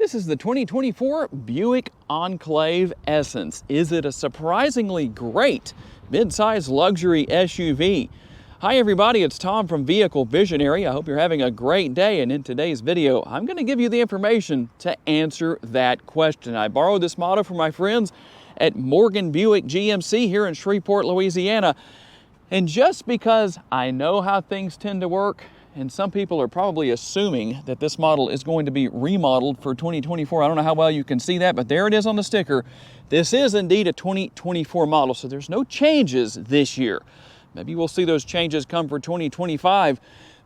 This is the 2024 Buick Enclave Essence. Is it a surprisingly great mid-size luxury SUV? Hi everybody, it's Tom from Vehicle Visionary. I hope you're having a great day, and in today's video, I'm going to give you the information to answer that question. I borrowed this model from my friends at Morgan Buick GMC here in Shreveport, Louisiana. And just because I know how things tend to work, and some people are probably assuming that this model is going to be remodeled for 2024. I don't know how well you can see that, but there it is on the sticker. This is indeed a 2024 model, so there's no changes this year. Maybe we'll see those changes come for 2025,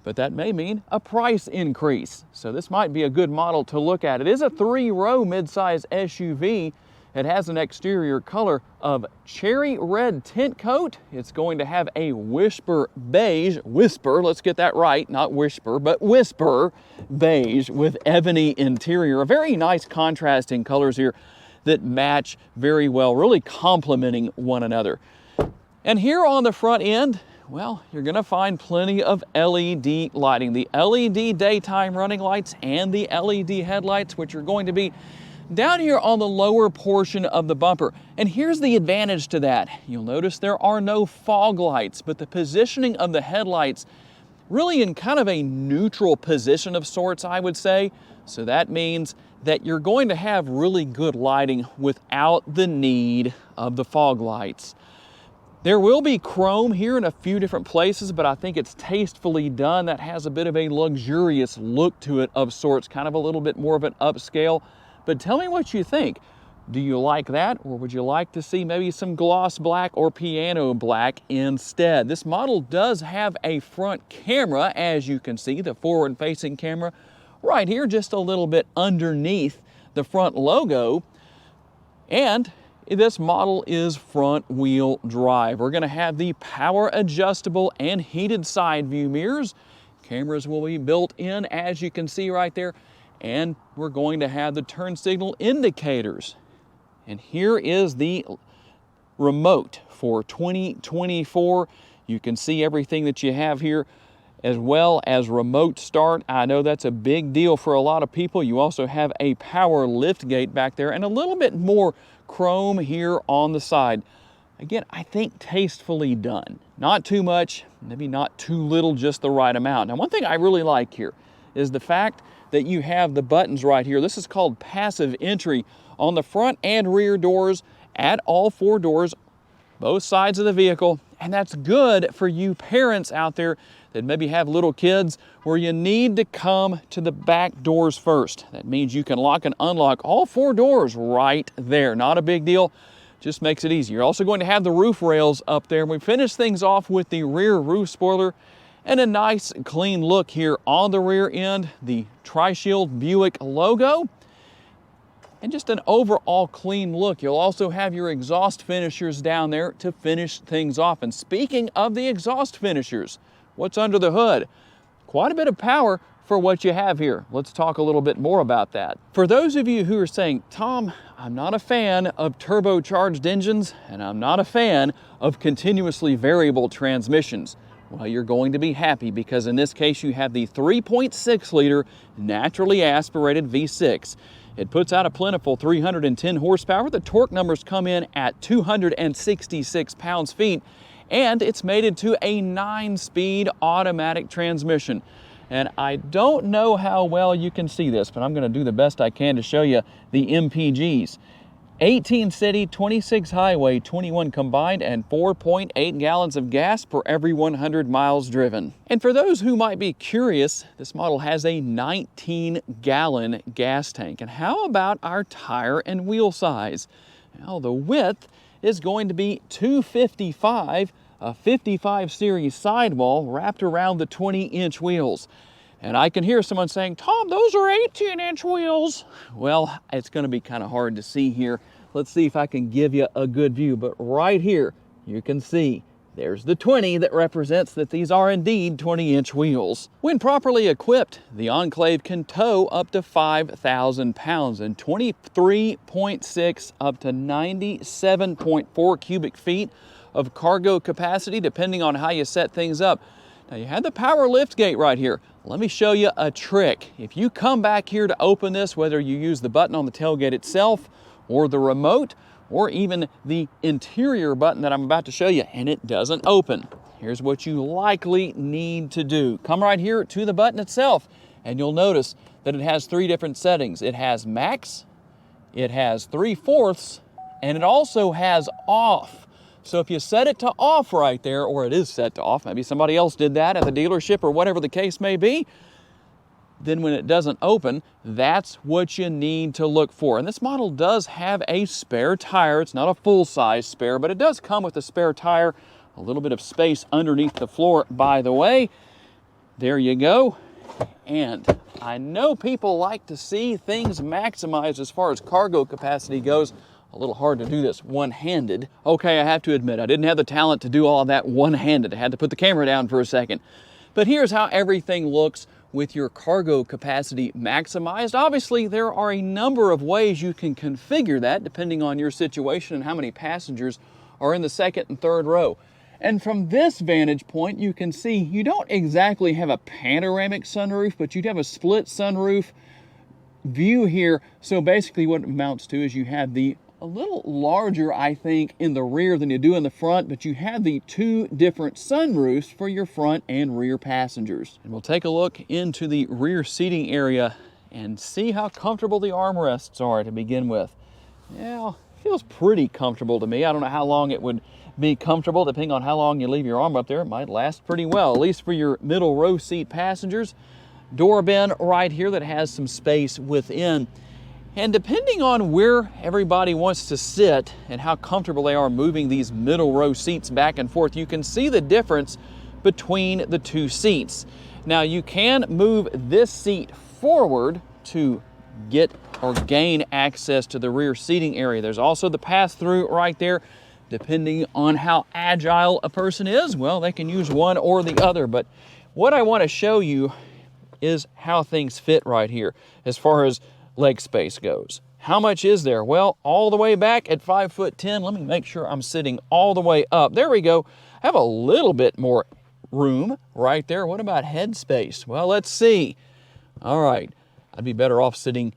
but that may mean a price increase. So this might be a good model to look at. It is a 3-row midsize SUV. It has an exterior color of cherry red tint coat. It's going to have a whisper beige, let's get that right, not whisper, but whisper beige with ebony interior. A very nice contrasting colors here that match very well, really complementing one another. And here on the front end, well, you're gonna find plenty of LED lighting. The LED daytime running lights and the LED headlights, which are going to be down here on the lower portion of the bumper. And here's the advantage to that. You'll notice there are no fog lights, but the positioning of the headlights really in kind of a neutral position of sorts, I would say. So that means that you're going to have really good lighting without the need of the fog lights. There will be chrome here in a few different places, but I think it's tastefully done. That has a bit of a luxurious look to it of sorts, kind of a little bit more of an upscale. But tell me what you think. Do you like that, or would you like to see maybe some gloss black or piano black instead? This model does have a front camera, as you can see, the forward-facing camera right here, just a little bit underneath the front logo. And this model is front-wheel drive. We're gonna have the power adjustable and heated side view mirrors. Cameras will be built in, as you can see right there. And we're going to have the turn signal indicators. And here is the remote for 2024. You can see everything that you have here, as well as remote start. I know that's a big deal for a lot of people. You also have a power lift gate back there and a little bit more chrome here on the side. Again, I think tastefully done. Not too much, maybe not too little, just the right amount. Now, one thing I really like here is the fact that you have the buttons right here. This is called passive entry on the front and rear doors at all 4 doors, both sides of the vehicle. And that's good for you parents out there that maybe have little kids where you need to come to the back doors first. That means you can lock and unlock all 4 doors right there. Not a big deal, just makes it easy. You're also going to have the roof rails up there. We finish things off with the rear roof spoiler and a nice clean look here on the rear end, the Tri-Shield Buick logo, and just an overall clean look. You'll also have your exhaust finishers down there to finish things off. And speaking of the exhaust finishers, what's under the hood? Quite a bit of power for what you have here. Let's talk a little bit more about that. For those of you who are saying, Tom, I'm not a fan of turbocharged engines, and I'm not a fan of continuously variable transmissions. Well, you're going to be happy, because in this case you have the 3.6 liter naturally aspirated V6. It puts out a plentiful 310 horsepower. The torque numbers come in at 266 pounds-feet, and it's mated to a 9-speed automatic transmission. And I don't know how well you can see this, but I'm going to do the best I can to show you the MPGs. 18 city, 26 highway, 21 combined, and 4.8 gallons of gas per every 100 miles driven. And for those who might be curious, this model has a 19-gallon gas tank. And how about our tire and wheel size? Well, the width is going to be 255, a 55 series sidewall wrapped around the 20-inch wheels. And I can hear someone saying, Tom, those are 18-inch wheels. Well, it's going to be kind of hard to see here. Let's see if I can give you a good view. But right here, you can see there's the 20 that represents that these are indeed 20-inch wheels. When properly equipped, the Enclave can tow up to 5,000 pounds and 23.6 up to 97.4 cubic feet of cargo capacity, depending on how you set things up. Now you have the power lift gate right here. Let me show you a trick. If you come back here to open this, whether you use the button on the tailgate itself or the remote or even the interior button that I'm about to show you, and it doesn't open, here's what you likely need to do. Come right here to the button itself and you'll notice that it has 3 different settings. It has max, it has 3/4, and it also has off. So if you set it to off right there, or it is set to off, maybe somebody else did that at the dealership or whatever the case may be, then when it doesn't open, that's what you need to look for. And this model does have a spare tire. It's not a full-size spare, but it does come with a spare tire, a little bit of space underneath the floor, by the way. There you go. And I know people like to see things maximized as far as cargo capacity goes. A little hard to do this one-handed. Okay, I have to admit, I didn't have the talent to do all of that one-handed. I had to put the camera down for a second. But here's how everything looks with your cargo capacity maximized. Obviously, there are a number of ways you can configure that depending on your situation and how many passengers are in the second and third row. And from this vantage point, you can see you don't exactly have a panoramic sunroof, but you'd have a split sunroof view here. So basically what it amounts to is you have a little larger, I think, in the rear than you do in the front, but you have the 2 different sunroofs for your front and rear passengers. And we'll take a look into the rear seating area and see how comfortable the armrests are to begin with. Yeah, feels pretty comfortable to me. I don't know how long it would be comfortable. Depending on how long you leave your arm up there, it might last pretty well, at least for your middle row seat passengers. Door bin right here that has some space within. And depending on where everybody wants to sit and how comfortable they are moving these middle row seats back and forth, you can see the difference between the 2 seats. Now you can move this seat forward to get or gain access to the rear seating area. There's also the pass-through right there. Depending on how agile a person is, well, they can use one or the other. But what I want to show you is how things fit right here as far as leg space goes. How much is there? Well, all the way back at 5'10". Let me make sure I'm sitting all the way up. There we go. I have a little bit more room right there. What about head space? Well, let's see. All right, I'd be better off sitting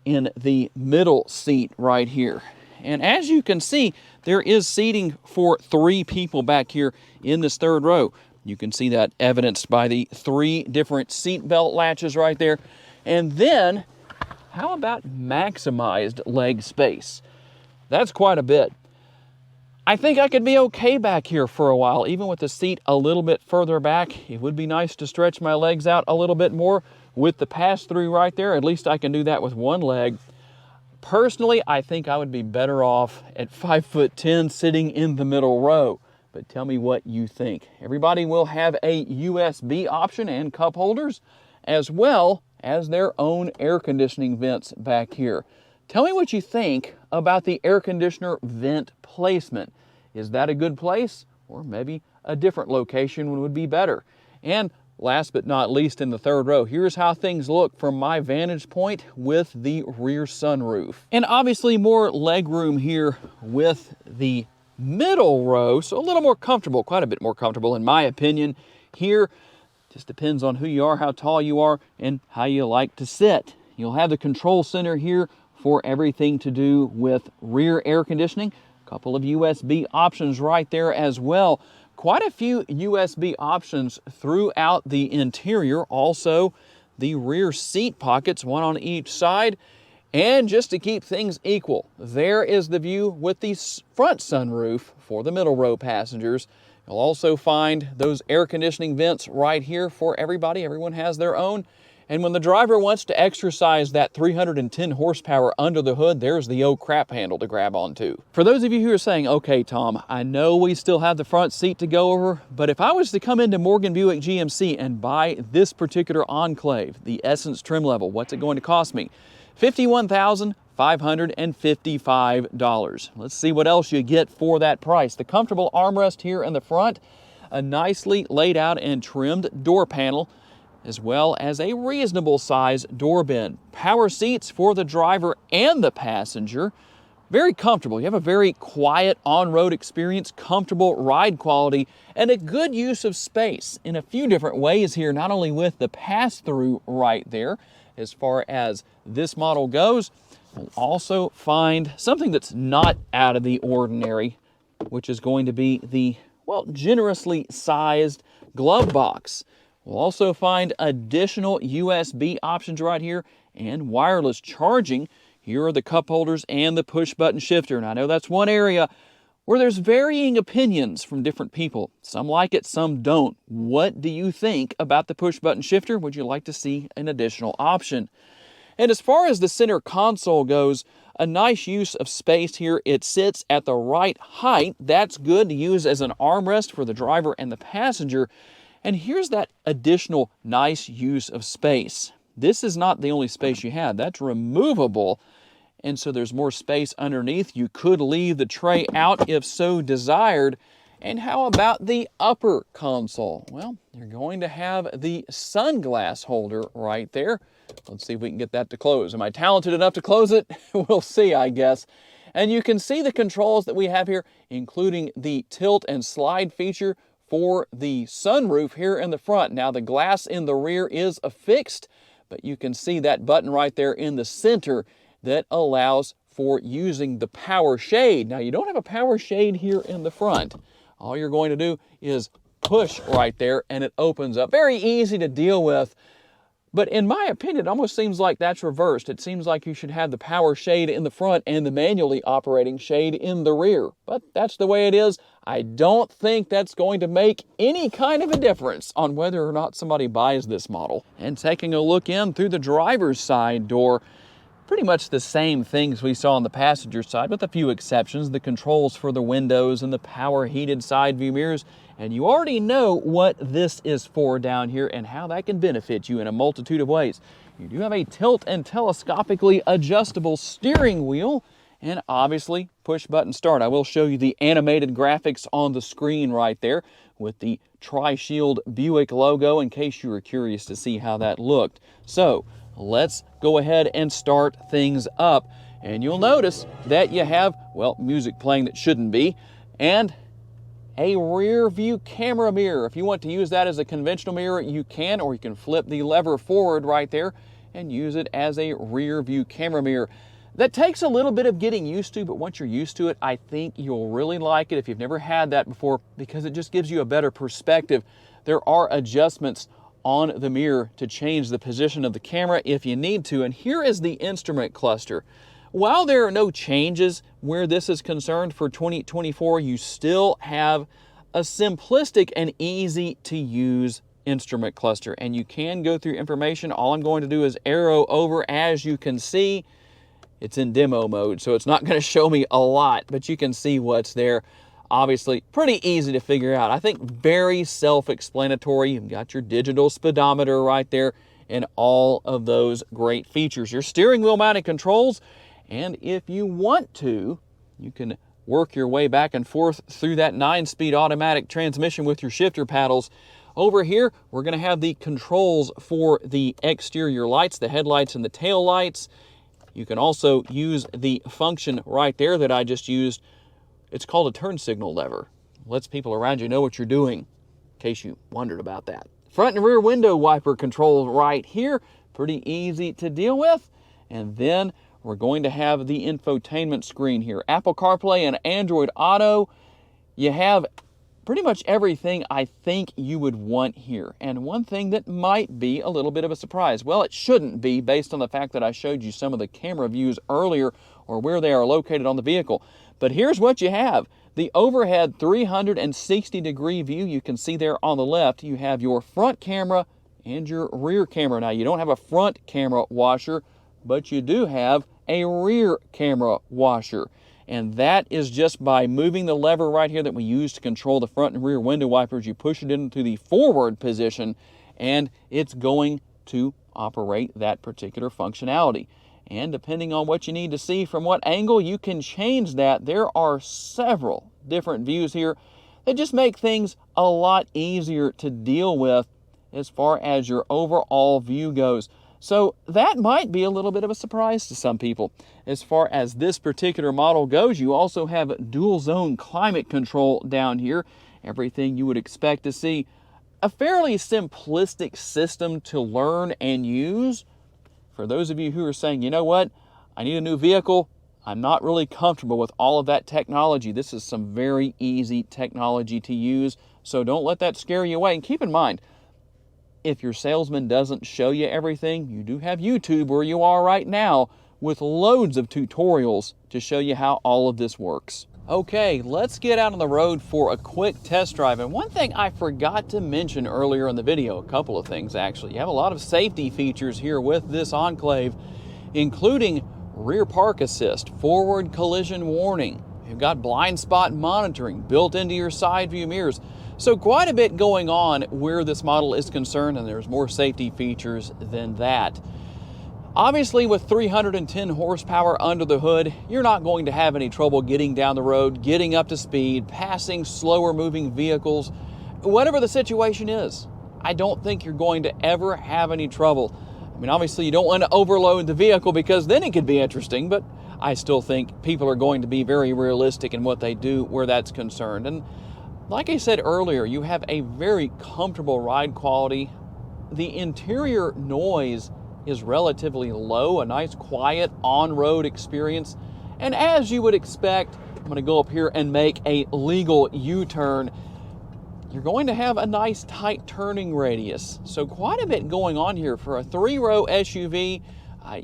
in the middle seat right here. And as you can see, there is seating for 3 people back here in this third row. You can see that evidenced by the 3 different seat belt latches right there. And then, how about maximized leg space? That's quite a bit. I think I could be okay back here for a while, even with the seat a little bit further back. It would be nice to stretch my legs out a little bit more with the pass-through right there. At least I can do that with one leg. Personally, I think I would be better off at 5'10", sitting in the middle row. But tell me what you think. Everybody will have a USB option and cup holders, as well as their own air conditioning vents back here. Tell me what you think about the air conditioner vent placement. Is that a good place? Or maybe a different location would be better. And last but not least, in the third row, here's how things look from my vantage point with the rear sunroof. And obviously more leg room here with the middle row, so a little more comfortable, quite a bit more comfortable in my opinion. Here, just depends on who you are, how tall you are, and how you like to sit. You'll have the control center here for everything to do with rear air conditioning. A couple of USB options right there as well. Quite a few USB options throughout the interior. Also, the rear seat pockets, one on each side. And just to keep things equal, there is the view with the front sunroof for the middle row passengers. You'll also find those air conditioning vents right here for everybody. Everyone has their own. And when the driver wants to exercise that 310 horsepower under the hood, there's the oh crap handle to grab onto. For those of you who are saying, okay, Tom, I know we still have the front seat to go over, but if I was to come into Morgan Buick GMC and buy this particular Enclave, the Essence trim level, what's it going to cost me? $51,555. Let's see what else you get for that price. The comfortable armrest here in the front, a nicely laid out and trimmed door panel, as well as a reasonable size door bin. Power seats for the driver and the passenger. very comfortable. You have a very quiet on-road experience, comfortable ride quality, and a good use of space in a few different ways here, not only with the pass-through right there. As far as this model goes, we'll also find something that's not out of the ordinary, which is going to be the, well, generously sized glove box. We'll also find additional USB options right here and wireless charging. Here are the cup holders and the push button shifter. And I know that's one area where there's varying opinions from different people. Some like it, some don't. What do you think about the push button shifter? Would you like to see an additional option? And as far as the center console goes, a nice use of space here. It sits at the right height. That's good to use as an armrest for the driver and the passenger. And here's that additional nice use of space. This is not the only space you have. That's removable. And so there's more space underneath. You could leave the tray out if so desired. And how about the upper console? Well, you're going to have the sunglass holder right there. Let's see if we can get that to close. Am I talented enough to close it? We'll see, I guess. And you can see the controls that we have here, including the tilt and slide feature for the sunroof here in the front. Now, the glass in the rear is affixed, but you can see that button right there in the center that allows for using the power shade. Now, you don't have a power shade here in the front. All you're going to do is push right there and it opens up. Very easy to deal with. But in my opinion, it almost seems like that's reversed. It seems like you should have the power shade in the front and the manually operating shade in the rear. But that's the way it is. I don't think that's going to make any kind of a difference on whether or not somebody buys this model. And taking a look in through the driver's side door, pretty much the same things we saw on the passenger side, with a few exceptions. The controls for the windows and the power heated side view mirrors. And you already know what this is for down here and how that can benefit you in a multitude of ways. You do have a tilt and telescopically adjustable steering wheel and obviously push button start. I will show you the animated graphics on the screen right there with the Tri-Shield Buick logo in case you were curious to see how that looked. So let's go ahead and start things up. And you'll notice that you have, well, music playing that shouldn't be, and a rear view camera mirror. If you want to use that as a conventional mirror, you can, or you can flip the lever forward right there and use it as a rear view camera mirror. That takes a little bit of getting used to, but once you're used to it, I think you'll really like it if you've never had that before, because it just gives you a better perspective. There are adjustments on the mirror to change the position of the camera if you need to. And here is the instrument cluster. While there are no changes where this is concerned for 2024, you still have a simplistic and easy to use instrument cluster. And you can go through information. All I'm going to do is arrow over. As you can see, it's in demo mode, so it's not going to show me a lot, but you can see what's there. Obviously, pretty easy to figure out. I think very self-explanatory. You've got your digital speedometer right there and all of those great features. Your steering wheel mounted controls, and if you want to, you can work your way back and forth through that 9-speed automatic transmission with your shifter paddles. Over here, we're going to have the controls for the exterior lights, the headlights and the tail lights. You can also use the function right there that I just used. It's called a turn signal lever. Lets people around you know what you're doing, in case you wondered about that. Front and rear window wiper controls right here. Pretty easy to deal with. And then we're going to have the infotainment screen here. Apple CarPlay and Android Auto. You have pretty much everything I think you would want here. And one thing that might be a little bit of a surprise, well, it shouldn't be based on the fact that I showed you some of the camera views earlier or where they are located on the vehicle. But here's what you have. The overhead 360-degree view, you can see there on the left, you have your front camera and your rear camera. Now, you don't have a front camera washer, but you do have a rear camera washer. And that is just by moving the lever right here that we use to control the front and rear window wipers. You push it into the forward position, and it's going to operate that particular functionality. And depending on what you need to see from what angle, you can change that. There are several different views here that just make things a lot easier to deal with as far as your overall view goes. So that might be a little bit of a surprise to some people. As far as this particular model goes, you also have dual zone climate control down here. Everything you would expect to see. A fairly simplistic system to learn and use. For those of you who are saying, you know what, I need a new vehicle, I'm not really comfortable with all of that technology. This is some very easy technology to use, so don't let that scare you away. And keep in mind, if your salesman doesn't show you everything, you do have YouTube where you are right now with loads of tutorials to show you how all of this works. Okay, let's get out on the road for a quick test drive. And one thing I forgot to mention earlier in the video, a couple of things actually. You have a lot of safety features here with this Enclave, including rear park assist, forward collision warning. You've got blind spot monitoring built into your side view mirrors. So quite a bit going on where this model is concerned, and there's more safety features than that. Obviously, with 310 horsepower under the hood, you're not going to have any trouble getting down the road, getting up to speed, passing slower moving vehicles, whatever the situation is. I don't think you're going to ever have any trouble. I mean, obviously you don't want to overload the vehicle because then it could be interesting, but I still think people are going to be very realistic in what they do where that's concerned. And like I said earlier, you have a very comfortable ride quality. The interior noise is relatively low, a nice quiet on-road experience. And as you would expect, I'm going to go up here and make a legal U-turn. You're going to have a nice tight turning radius. So quite a bit going on here for a 3-row SUV.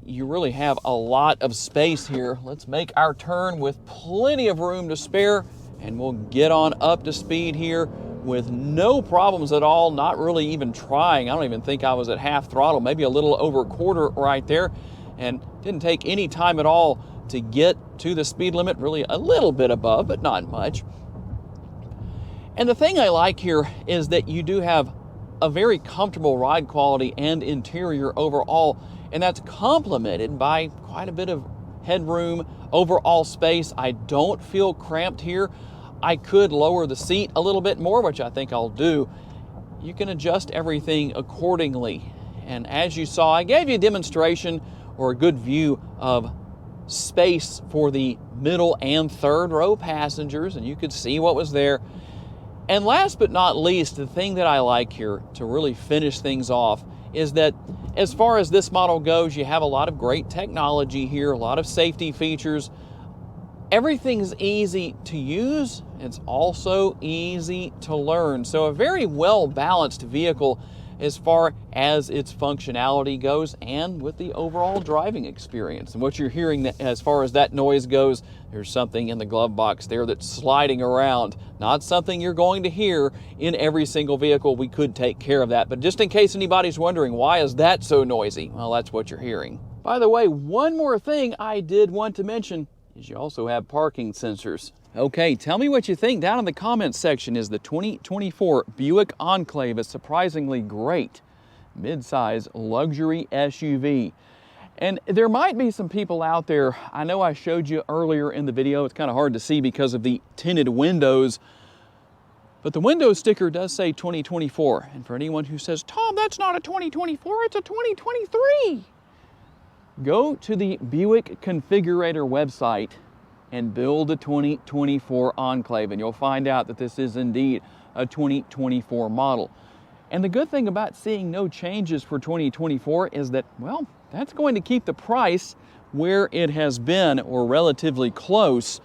You really have a lot of space here. Let's make our turn with plenty of room to spare, and we'll get on up to speed here with no problems at all, not really even trying. I don't even think I was at half throttle, maybe a little over quarter right there, and didn't take any time at all to get to the speed limit, really a little bit above, but not much. And the thing I like here is that you do have a very comfortable ride quality and interior overall, and that's complemented by quite a bit of headroom, overall space. I don't feel cramped here. I could lower the seat a little bit more, which I think I'll do. You can adjust everything accordingly. And as you saw, I gave you a demonstration or a good view of space for the middle and third row passengers, and you could see what was there. And last but not least, the thing that I like here to really finish things off is that as far as this model goes, you have a lot of great technology here, a lot of safety features. Everything's easy to use. It's also easy to learn. So a very well-balanced vehicle as far as its functionality goes and with the overall driving experience. And what you're hearing as far as that noise goes, there's something in the glove box there that's sliding around. Not something you're going to hear in every single vehicle. We could take care of that. But just in case anybody's wondering, why is that so noisy? Well, that's what you're hearing. By the way, one more thing I did want to mention is you also have parking sensors. Okay, tell me what you think down in the comments section. Is the 2024 Buick Enclave a surprisingly great mid-size luxury SUV? And there might be some people out there, I know I showed you earlier in the video, it's kind of hard to see because of the tinted windows, but the window sticker does say 2024. And for anyone who says, Tom, that's not a 2024, it's a 2023. Go to the Buick Configurator website and build a 2024 Enclave, and you'll find out that this is indeed a 2024 model. And the good thing about seeing no changes for 2024 is that, well, that's going to keep the price where it has been or relatively close.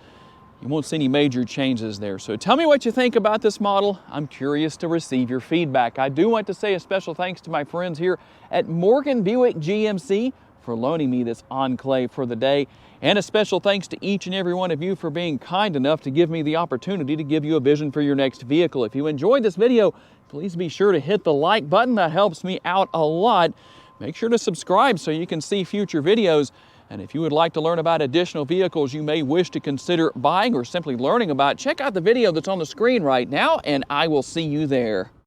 You won't see any major changes there. So tell me what you think about this model. I'm curious to receive your feedback. I do want to say a special thanks to my friends here at Morgan Buick GMC for loaning me this Enclave for the day. And a special thanks to each and every one of you for being kind enough to give me the opportunity to give you a vision for your next vehicle. If you enjoyed this video, please be sure to hit the like button. That helps me out a lot. Make sure to subscribe so you can see future videos. And if you would like to learn about additional vehicles you may wish to consider buying or simply learning about, check out the video that's on the screen right now, and I will see you there.